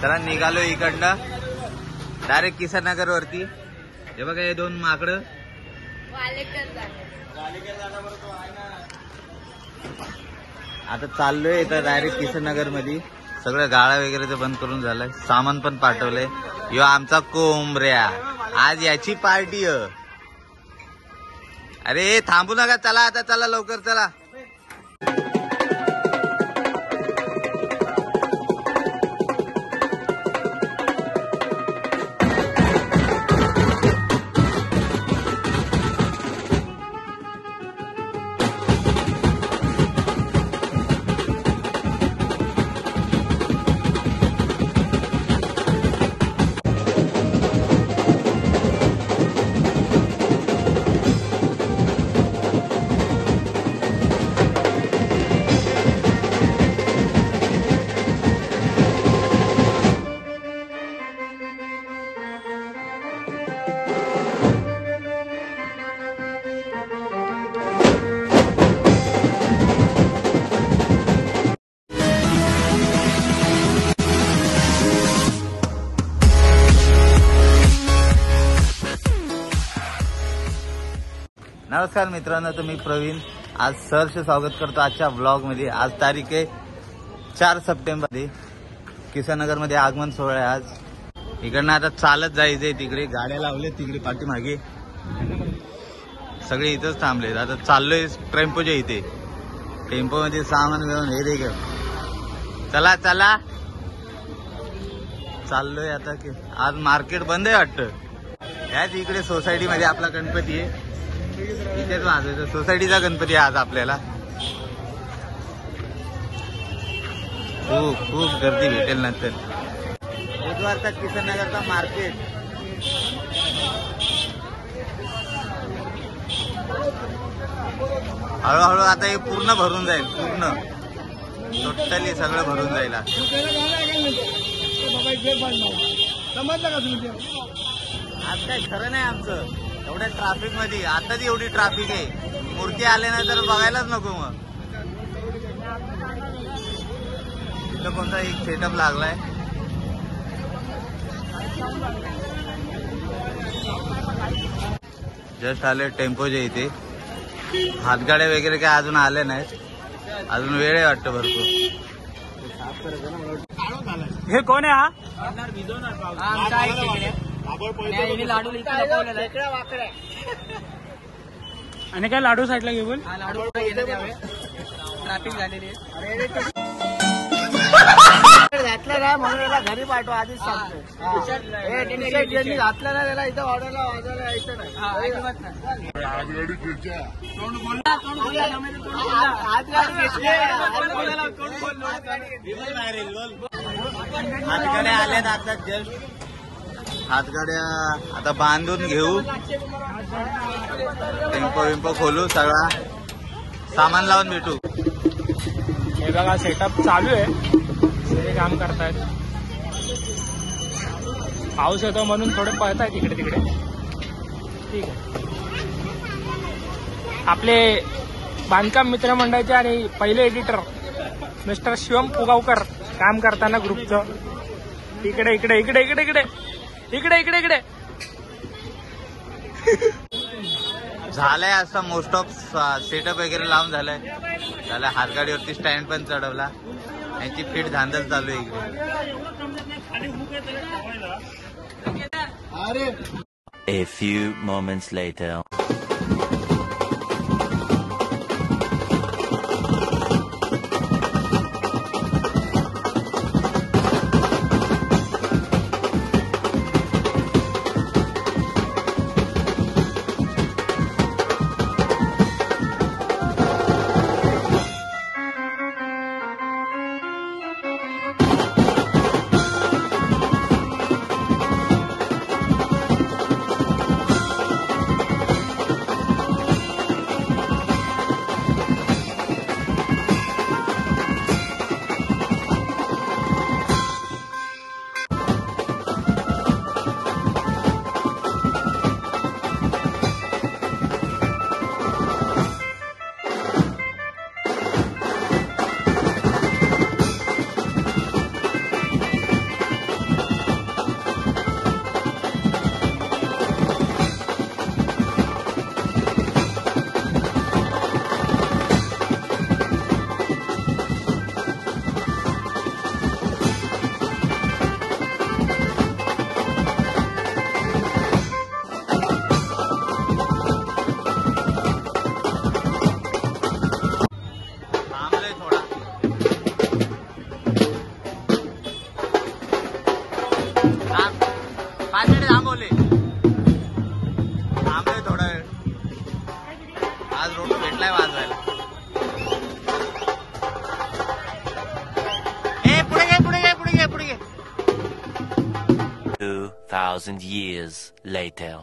चला निघालो इकडनं डायरेक्ट किसन नगर वरती। हे बघा हे दोन माकडं आता चाललोय इथं डायरेक्ट किसन नगर मध्ये। सगळं गाळा वगैरे ते बंद करून झालंय, सामान पण पाठवलंय। यो आमचा कोंबऱ्या, आज याची पार्टी। अरे थांबू नका, चला आता, चला लवकर चला। नमस्कार मित्रांनो, तर मी प्रवीण आज सहर्ष स्वागत करतो आजच्या ब्लॉग मध्ये। आज तारीख आहे 4 सप्टेंबर। किसन नगर मध्ये आगमन सोहळा आहे आज। इकडनं आता चालत जायचंय, तिकडे गाड्या लावले तिकडे पाठीमागे, सगळे इथंच थांबलेत। आता चाललोय टेम्पोच्या इथे, टेम्पो मध्ये सामान घेऊन हे दे घेऊन चला चला चाललोय आता। आज मार्केट बंद आहे वाटतं। याच इकडे सोसायटी मध्ये आपला गणपती आहे, इथेच वाजवायचं। सोसायटीचा गणपती आहे आज आपल्याला। खूप खूप गर्दी भेटेल नंतर। बुधवारचा किसन नगरचा मार्केट। हळूहळू आता हे पूर्ण भरून जाईल, पूर्ण टोटली सगळं भरून जाईल। आज काय खरं नाही आमचं, एवढ्या ट्रॅफिक मध्ये। आताच एवढी ट्रॅफिक आहे, मूर्ती आले नाही तर बघायलाच नको। मग इथं कोणता एक सेटअप लागलाय। जस्ट आले टेम्पोच्या इथे। हातगाड्या वगैरे काय अजून आले नाहीत, अजून वेळ आहे वाटतं भरपूर। हे कोण आहे हा? आणि काय लाडू साईडला घेऊन ट्रॅफिक झालेली आहे। घातलं ना म्हणून याला घरी पाठवा, आधीच सांगतो। घातलं ना त्याला इथं ऑर्डरला वाजायला यायचं नाही। हातगाड्या आल्यात आता जस्ट, हातगाड्या आता बांधून घेऊ, टेम्पो विम्पो खोलू, सगळा सामान लावून भेटू। हे बघा सेटअप चालू आहे, सगळे काम करतायत। पाऊस येतो म्हणून थोडे पळतायत इकडे तिकडे, ठीक आहे। आपले बांधकाम मित्रमंडळाचे आणि पहिले एडिटर मिस्टर शिवम पुगावकर काम करताना ग्रुपचं। इकडे इकडे इकडे इकडे इकडे इकडे इकडे इकडे झालंय असं मोस्ट ऑफ सेटअप वगैरे लावून झालंय। त्याला हातगाडीवरती स्टँड पण चढवला, यांची फिट धांदल चालू आहे इकडे। A few moments later. 2,000 years later.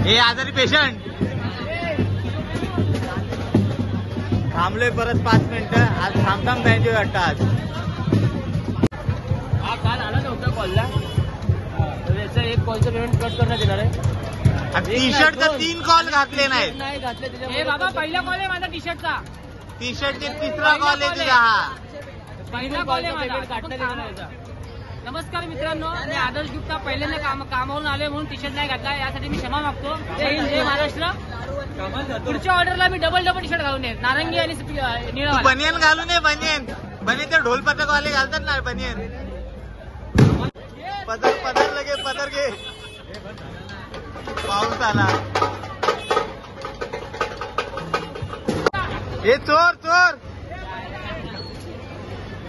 हे आजारी पेशंट थांबलोय परत 5 मिनिटं. आज थांब पाहिजे वाटतं आज. हा काल आला नव्हता कॉलला, तर याचा एक कॉलचं पेमेंट कट करण्यात येणार आहे. टी शर्टचा 3 कॉल घातले नाहीत. नाही घातले त्याच्यामुळे. हे बाबा पहिला कॉल आहे माझा टी शर्टचा. टी शर्टचे 3रा कॉल आहे तुझा हा. पहिला कॉल आहे माझा. काढण्यात येणार आहे याचा. नमस्कार मित्रांनो, मी आदर्श गुप्ता पहिल्यांदा कामावरून आले म्हणून टी शर्ट नाही घातला, यासाठी मी क्षमा मागतो. जय हिंद, जय महाराष्ट्र. पुढच्या ऑर्डरला मी डबल टी शर्ट घालून येईल, नारंगी आणि निळा. बनियन घालू नये. बनियन ते ढोल पथक वाले घालतात ना बनियन. पदर लगे पदर घे. पाऊस आला. हे चोर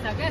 सगळे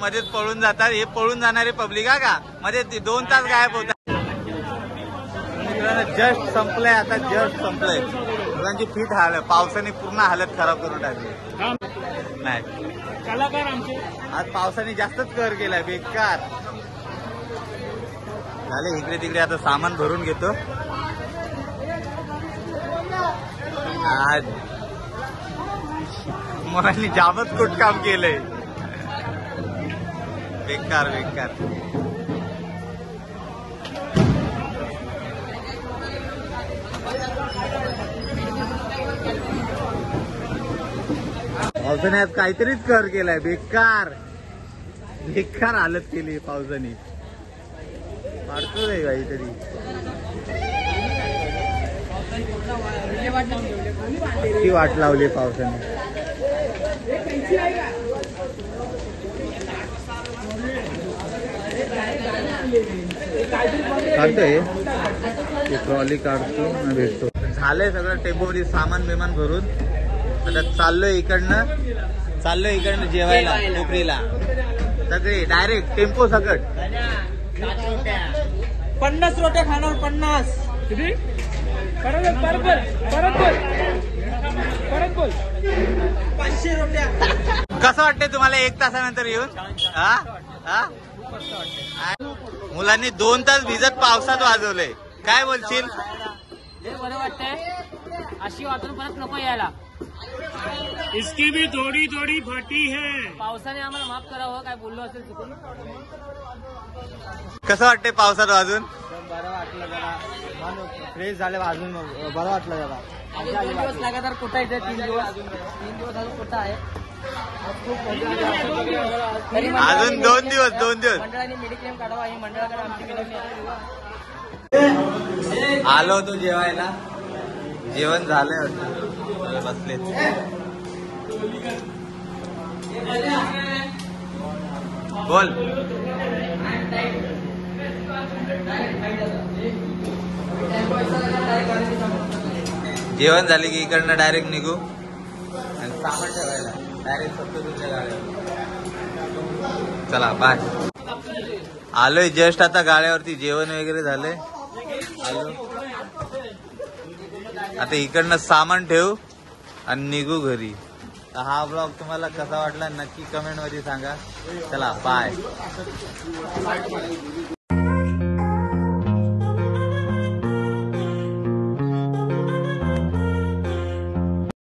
मध्येच पळून जातात. हे पळून जाणारे पब्लिक हा का मध्ये 2 तास गायब होतात. जस्ट संपलंय आता, जस्ट संपलंय. मुलांची फिट हालत, पावसाने पूर्ण हालत खराब करून टाकली. नाही कलाकार आमचे आज पावसाने जास्तच कहर केलाय, बेकार झाले. इकडे तिकडे आता सामान भरून घेतो. आज मुलांनी जामच कुठ काम केलंय, बेकार बेकार. पावसाने आज काहीतरीच कहर केलाय, बेकार बेकार हालत केली पावसाने. मारतो नाही काहीतरी. किती वाट लावली पावसाने. काढतोय ट्रॉली काढतो आणि भेटतो. झालंय सगळं टेम्पोमध्ये सामान बिमान भरून. आता चाललोय इकडनं जेवायला कोपरीला. सगळे डायरेक्ट टेम्पो सकट. 50 रोट्या खाणार. 50 किती? परत बोल. 500 रोट्या. कसं वाटतंय तुम्हाला 1 तासानंतर येऊन? मुलांनी 2 तास भिजत पावसात वाजवलंय. काय बोलशील? बरं वाटतंय. अशी वाटून परत नको यायला. इसकी भी थोडी थोडी फाटी है. पावसाने आम्हाला माफ करावं, काय बोललो असेल चुकून. कसं वाटतंय पावसात वाजून? बरं वाटलं जरा, फ्रेश झाले वाजून. बरं वाटलं जरा. 2 दिवस लगातार कुठं आहे? 3 दिवस अजून कुठं आहे? अजून 2 दिवस. मंडळाने मेडिक्लेम काढावा ही मंडळाकडे आमची विनंती आहे. आलो होतो जेवायला, जेवण झालंय बसले. बोल. जेवण झाले की इकडनं डायरेक्ट निघू आणि सामान ठेवायला डायरेक्ट फक्त तुमच्या गाड्यावर. चला बाय. आलोय जस्ट आता गाड्यावरती. जेवण वगैरे झालंय. आलो आता इकडनं सामान ठेवू आणि निघू घरी. हा ब्लॉग तुम्हाला कसा वाटला नक्की कमेंट मध्ये सांगा. चला बाय.